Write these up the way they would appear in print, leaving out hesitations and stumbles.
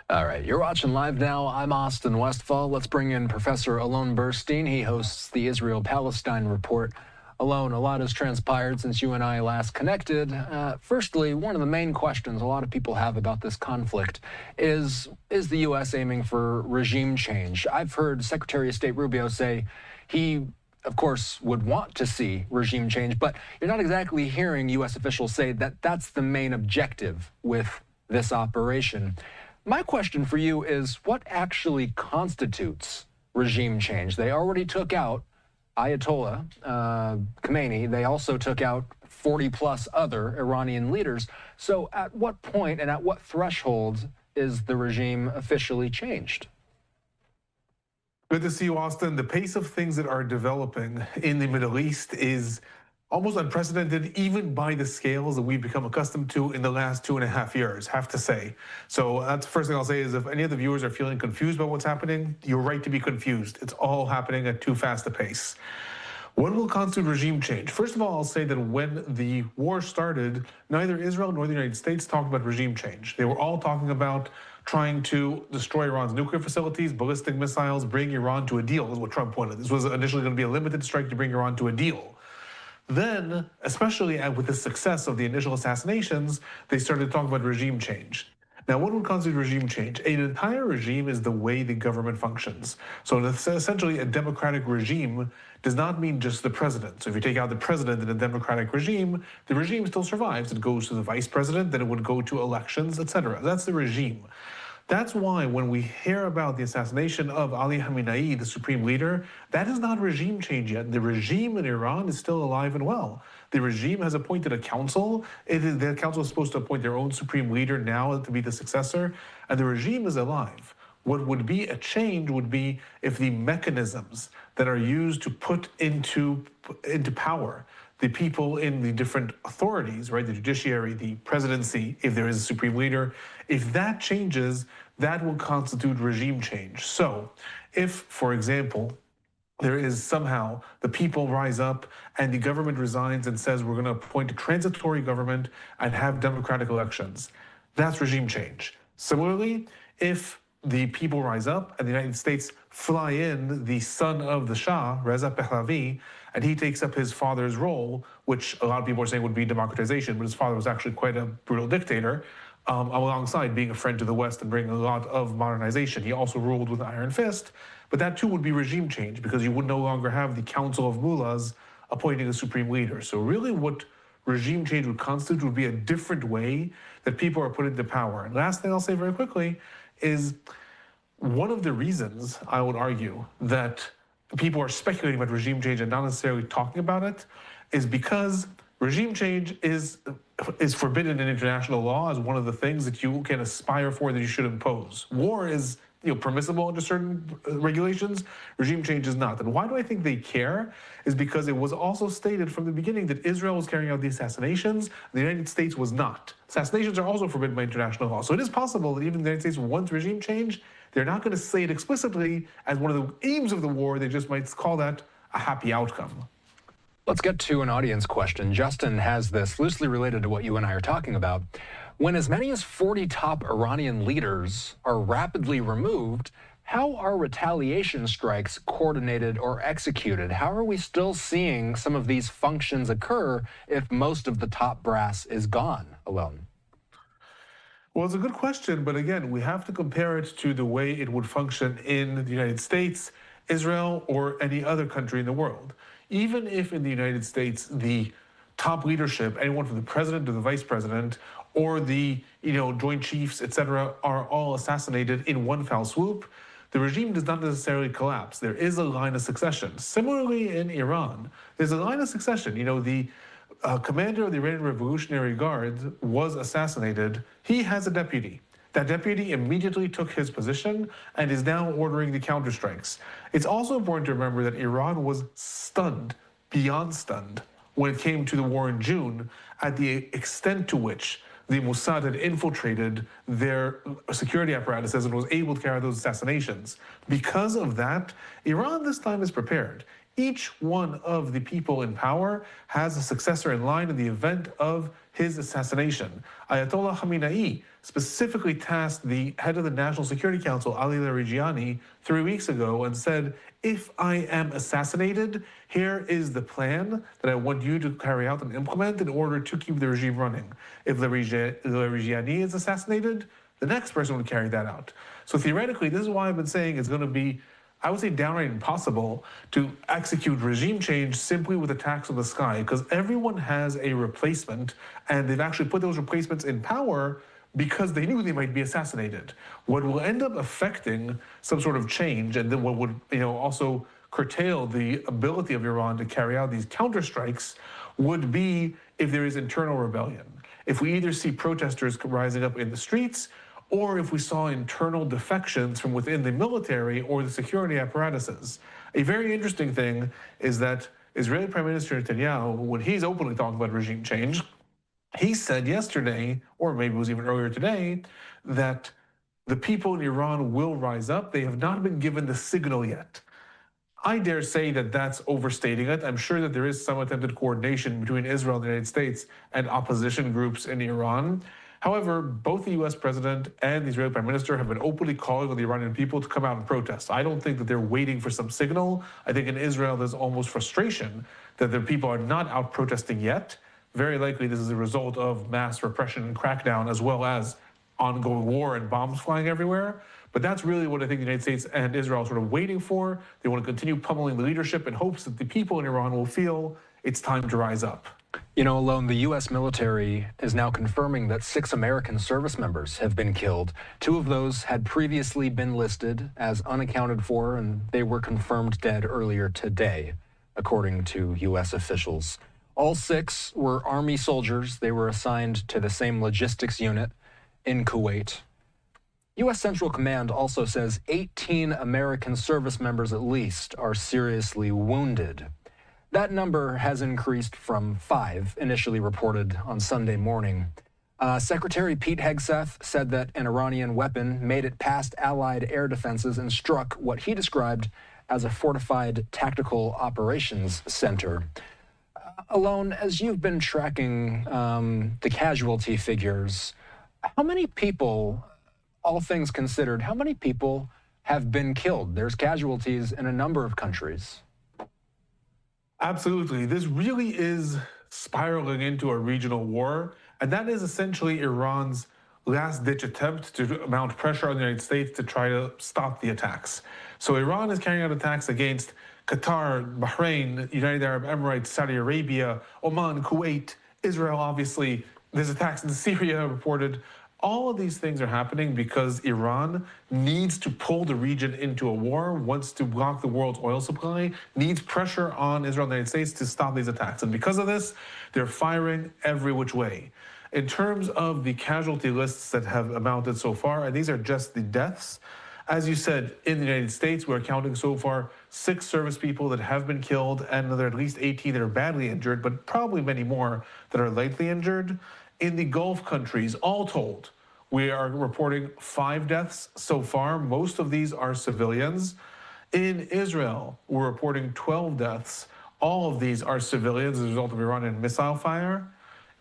All right, you're watching Live Now. I'm Austin Westfall. Let's bring in Professor Alon Burstein. He hosts the Israel-Palestine-Report. Alon, a lot has transpired since you and I last connected. Firstly, one of the main questions a lot of people have about this conflict is the U.S. aiming for regime change? I've heard Secretary of State Rubio say he, of course, would want to see regime change, but you're not exactly hearing U.S. officials say that that's the main objective with this operation. My question for you is, what actually constitutes regime change? They already took out Ayatollah Khomeini. They also took out 40-plus other Iranian leaders. So at what point and at what threshold is the regime officially changed? Good to see you, Austin. The pace of things that are developing in the Middle East is almost unprecedented, even by the scales that we've become accustomed to in the last 2.5 years, have to say. So that's the first thing I'll say is if any of the viewers are feeling confused about what's happening, you're right to be confused. It's all happening at too fast a pace. What will constitute regime change? First of all, I'll say that when the war started, neither Israel nor the United States talked about regime change. They were all talking about trying to destroy Iran's nuclear facilities, ballistic missiles, bring Iran to a deal, is what Trump wanted. This was initially going to be a limited strike to bring Iran to a deal. Then, especially with the success of the initial assassinations, they started to talk about regime change. Now, what would constitute regime change? An entire regime is the way the government functions. So essentially, a democratic regime does not mean just the president. So if you take out the president in a democratic regime, the regime still survives. It goes to the vice president, then it would go to elections, etc. That's the regime. That's why when we hear about the assassination of Ali Khamenei, the supreme leader, that is not regime change yet. The regime in Iran is still alive and well. The regime has appointed a council. The council is supposed to appoint their own supreme leader now to be the successor, and the regime is alive. What would be a change would be if the mechanisms that are used to put into power the people in the different authorities, right, the judiciary, the presidency, if there is a supreme leader, if that changes, that will constitute regime change. So if, for example, there is somehow the people rise up and the government resigns and says we're going to appoint a transitory government and have democratic elections, that's regime change. Similarly, if the people rise up and the United States fly in the son of the Shah, Reza Pahlavi, and he takes up his father's role, which a lot of people are saying would be democratization, but his father was actually quite a brutal dictator, alongside being a friend to the West and bringing a lot of modernization. He also ruled with an iron fist, but that too would be regime change because you would no longer have the Council of Mullahs appointing a supreme leader. So really what regime change would constitute would be a different way that people are put into power. And last thing I'll say very quickly is one of the reasons I would argue that people are speculating about regime change and not necessarily talking about it is because regime change is forbidden in international law as one of the things that you can aspire for that you should impose. War is permissible under certain regulations. Regime change is not. And why do I think they care? Is because it was also stated from the beginning that Israel was carrying out the assassinations, the United States was not. Assassinations are also forbidden by international law. So it is possible that even the United States wants regime change. They're not going to say it explicitly as one of the aims of the war. They just might call that a happy outcome. Let's get to an audience question. Justin has this loosely related to what you and I are talking about. When as many as 40 top Iranian leaders are rapidly removed, how are retaliation strikes coordinated or executed? How are we still seeing some of these functions occur if most of the top brass is gone alone? Well, it's a good question, but again, we have to compare it to the way it would function in the United States, Israel, or any other country in the world. Even if in the United States, the top leadership, anyone from the president to the vice president, or the Joint Chiefs, etc., are all assassinated in one foul swoop, the regime does not necessarily collapse. There is a line of succession. Similarly, in Iran, there's a line of succession. The commander of the Iranian Revolutionary Guard was assassinated. He has a deputy. That deputy immediately took his position and is now ordering the counterstrikes. It's also important to remember that Iran was stunned, beyond stunned, when it came to the war in June, at the extent to which the Mossad had infiltrated their security apparatuses and was able to carry out those assassinations. Because of that, Iran this time is prepared. each one of the people in power has a successor in line in the event of his assassination. Ayatollah Khamenei specifically tasked the head of the National Security Council, Ali Larijani, 3 weeks ago and said, if I am assassinated, here is the plan that I want you to carry out and implement in order to keep the regime running. If Larijani is assassinated, the next person would carry that out. So theoretically, this is why I've been saying it's going to be, I would say, downright impossible to execute regime change simply with attacks on the sky, because everyone has a replacement, and they've actually put those replacements in power because they knew they might be assassinated. What will end up affecting some sort of change, and then what would also curtail the ability of Iran to carry out these counterstrikes, would be if there is internal rebellion. If we either see protesters rising up in the streets, or if we saw internal defections from within the military or the security apparatuses. A very interesting thing is that Israeli Prime Minister Netanyahu, when he's openly talking about regime change, he said yesterday, or maybe it was even earlier today, that the people in Iran will rise up. They have not been given the signal yet. I dare say that that's overstating it. I'm sure that there is some attempted coordination between Israel and the United States and opposition groups in Iran. However, both the US president and the Israeli prime minister have been openly calling on the Iranian people to come out and protest. I don't think that they're waiting for some signal. I think in Israel, there's almost frustration that the people are not out protesting yet. Very likely this is a result of mass repression and crackdown, as well as ongoing war and bombs flying everywhere. But that's really what I think the United States and Israel are sort of waiting for. They want to continue pummeling the leadership in hopes that the people in Iran will feel it's time to rise up. You know, Alon, the U.S. military is now confirming that 6 American service members have been killed. 2 of those had previously been listed as unaccounted for, and they were confirmed dead earlier today, according to U.S. officials. All 6 were Army soldiers. They were assigned to the same logistics unit in Kuwait. U.S. Central Command also says 18 American service members at least are seriously wounded. That number has increased from 5 initially reported on Sunday morning. Secretary Pete Hegseth said that an Iranian weapon made it past Allied air defenses and struck what he described as a fortified tactical operations center. Alon, as you've been tracking the casualty figures, how many people, all things considered, how many people have been killed? There's casualties in a number of countries. Absolutely. This really is spiraling into a regional war, and that is essentially Iran's last-ditch attempt to mount pressure on the United States to try to stop the attacks. So Iran is carrying out attacks against Qatar, Bahrain, United Arab Emirates, Saudi Arabia, Oman, Kuwait, Israel, obviously. There's attacks in Syria reported. All of these things are happening because Iran needs to pull the region into a war, wants to block the world's oil supply, needs pressure on Israel and the United States to stop these attacks. And because of this, they're firing every which way. In terms of the casualty lists that have amounted so far, and these are just the deaths, as you said, in the United States, we're counting so far 6 service people that have been killed, and there are at least 18 that are badly injured, but probably many more that are lightly injured. In the Gulf countries, all told, we are reporting 5 deaths so far. Most of these are civilians. In Israel, we're reporting 12 deaths. All of these are civilians as a result of Iranian missile fire.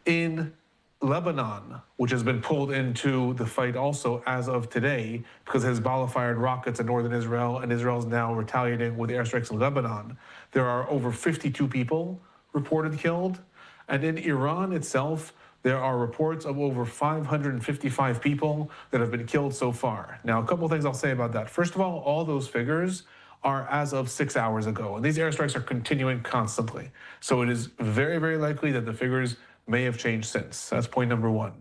In Lebanon, which has been pulled into the fight also as of today, because Hezbollah fired rockets in northern Israel, and Israel is now retaliating with airstrikes in Lebanon, there are over 52 people reported killed. And in Iran itself, there are reports of over 555 people that have been killed so far. Now, a couple of things I'll say about that. First of all those figures are as of 6 hours ago, and these airstrikes are continuing constantly. So it is very, very likely that the figures may have changed since. That's point number 1.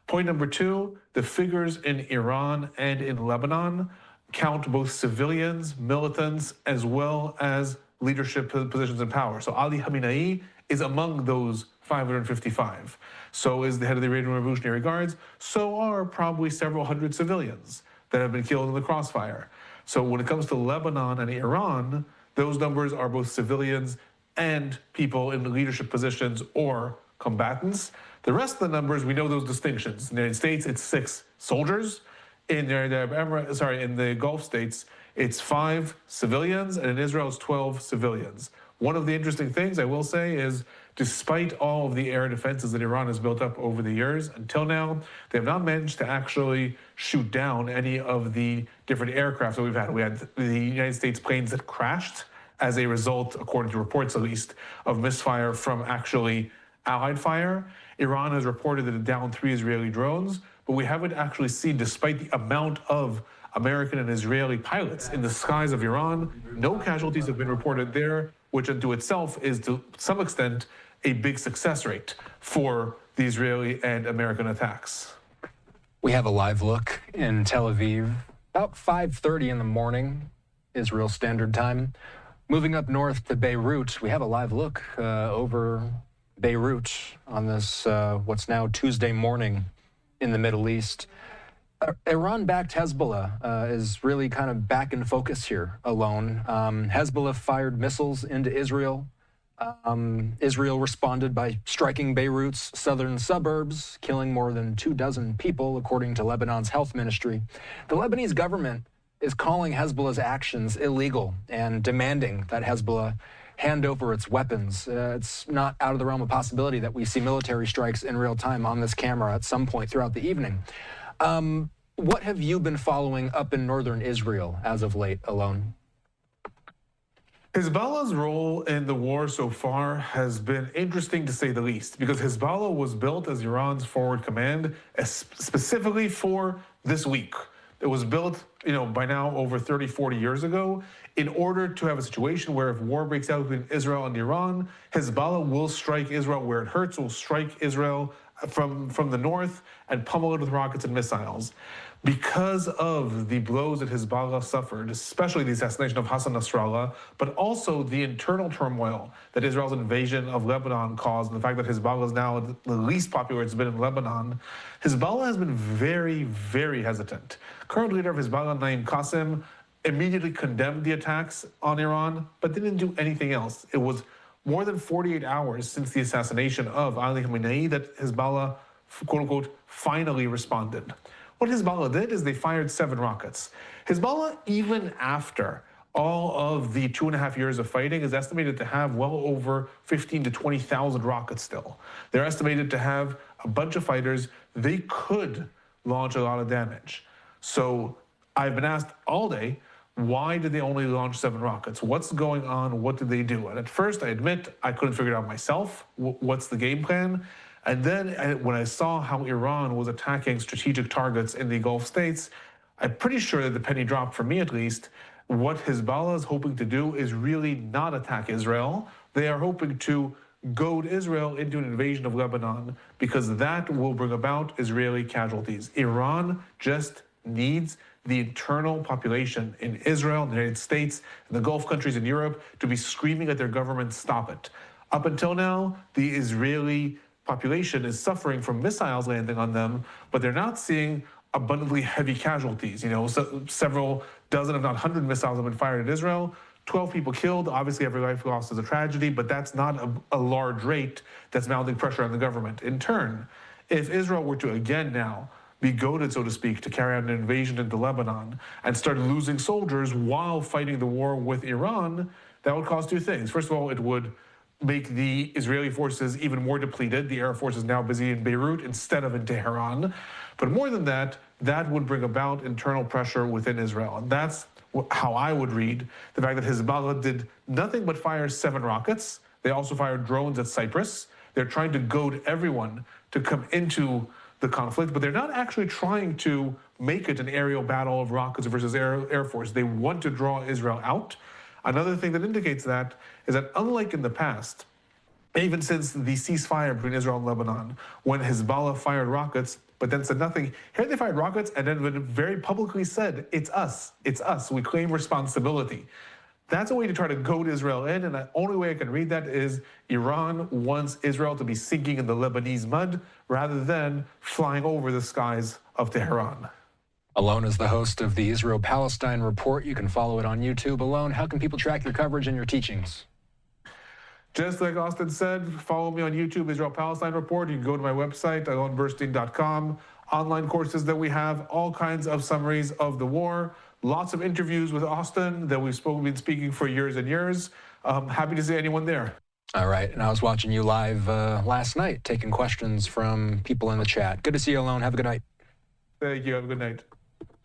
Point number 2, the figures in Iran and in Lebanon count both civilians, militants, as well as leadership positions in power. So Ali Khamenei is among those 555. So is the head of the Iranian Revolutionary Guards. So are probably several hundred civilians that have been killed in the crossfire. So when it comes to Lebanon and Iran, those numbers are both civilians and people in leadership positions or combatants. The rest of the numbers, we know those distinctions. In the United States, it's 6 soldiers. In the Gulf states, it's 5 civilians, and in Israel it's 12 civilians. One of the interesting things I will say is, despite all of the air defenses that Iran has built up over the years, until now, they have not managed to actually shoot down any of the different aircraft that we've had. We had the United States planes that crashed as a result, according to reports at least, of misfire from actually Allied fire. Iran has reported that it downed 3 Israeli drones, but we haven't actually seen, despite the amount of American and Israeli pilots in the skies of Iran, no casualties have been reported there, which unto itself is to some extent a big success rate for the Israeli and American attacks. We have a live look in Tel Aviv, about 5:30 in the morning, Israel Standard Time. Moving up north to Beirut, we have a live look over Beirut on this, what's now Tuesday morning in the Middle East. Iran-backed Hezbollah is really kind of back in focus here, Alon. Hezbollah fired missiles into Israel. Israel responded by striking Beirut's southern suburbs, killing more than 24 people, according to Lebanon's health ministry. The Lebanese government is calling Hezbollah's actions illegal and demanding that Hezbollah hand over its weapons. It's not out of the realm of possibility that we see military strikes in real time on this camera at some point throughout the evening. What have you been following up in northern Israel as of late, Alon? Hezbollah's role in the war so far has been interesting, to say the least, because Hezbollah was built as Iran's forward command specifically for this week. It was built, by now over 30, 40 years ago, in order to have a situation where if war breaks out between Israel and Iran, Hezbollah will strike Israel where it hurts, will strike Israel from the north and pummel it with rockets and missiles. Because of the blows that Hezbollah suffered, especially the assassination of Hassan Nasrallah, but also the internal turmoil that Israel's invasion of Lebanon caused, and the fact that Hezbollah is now the least popular it's been in Lebanon, Hezbollah has been very, very hesitant. Current leader of Hezbollah, Naim Qassem, immediately condemned the attacks on Iran, but didn't do anything else. It was more than 48 hours since the assassination of Ali Khamenei that Hezbollah, quote unquote, finally responded. What Hezbollah did is they fired 7 rockets. Hezbollah, even after all of the 2.5 years of fighting, is estimated to have well over 15,000 to 20,000 rockets still. They're estimated to have a bunch of fighters. They could launch a lot of damage. So I've been asked all day, why did they only launch 7 rockets? What's going on? What did they do? And at first, I admit, I couldn't figure it out myself. What's the game plan? And then when I saw how Iran was attacking strategic targets in the Gulf states, I'm pretty sure that the penny dropped, for me at least. What Hezbollah is hoping to do is really not attack Israel. They are hoping to goad Israel into an invasion of Lebanon, because that will bring about Israeli casualties. Iran just needs the internal population in Israel, the United States, and the Gulf countries in Europe to be screaming at their government, stop it. Up until now, the Israeli population is suffering from missiles landing on them, but they're not seeing abundantly heavy casualties. So several dozen, if not 100 missiles have been fired at Israel. 12 people killed. Obviously, every life lost is a tragedy, but that's not a large rate that's mounting pressure on the government. In turn, if Israel were to again now be goaded, so to speak, to carry out an invasion into Lebanon and start losing soldiers while fighting the war with Iran, that would cause 2 things. First of all, it would make the Israeli forces even more depleted. The Air Force is now busy in Beirut instead of in Tehran. But more than that, that would bring about internal pressure within Israel. And that's how I would read the fact that Hezbollah did nothing but fire 7 rockets. They also fired drones at Cyprus. They're trying to goad everyone to come into the conflict, but they're not actually trying to make it an aerial battle of rockets versus Air Force. They want to draw Israel out. Another thing that indicates that is that, unlike in the past, even since the ceasefire between Israel and Lebanon, when Hezbollah fired rockets but then said nothing, here they fired rockets and then very publicly said, it's us, we claim responsibility. That's a way to try to goad Israel in, and the only way I can read that is Iran wants Israel to be sinking in the Lebanese mud rather than flying over the skies of Tehran. Alon is the host of the Israel-Palestine-Report. You can follow it on YouTube. Alon, how can people track your coverage and your teachings? Just like Austin said, follow me on YouTube, Israel-Palestine-Report. You can go to my website, alonburstein.com. Online courses that we have, all kinds of summaries of the war, lots of interviews with Austin that we've been speaking for years and years. Happy to see anyone there. All right, and I was watching you live last night, taking questions from people in the chat. Good to see you, Alon. Have a good night. Thank you. Have a good night.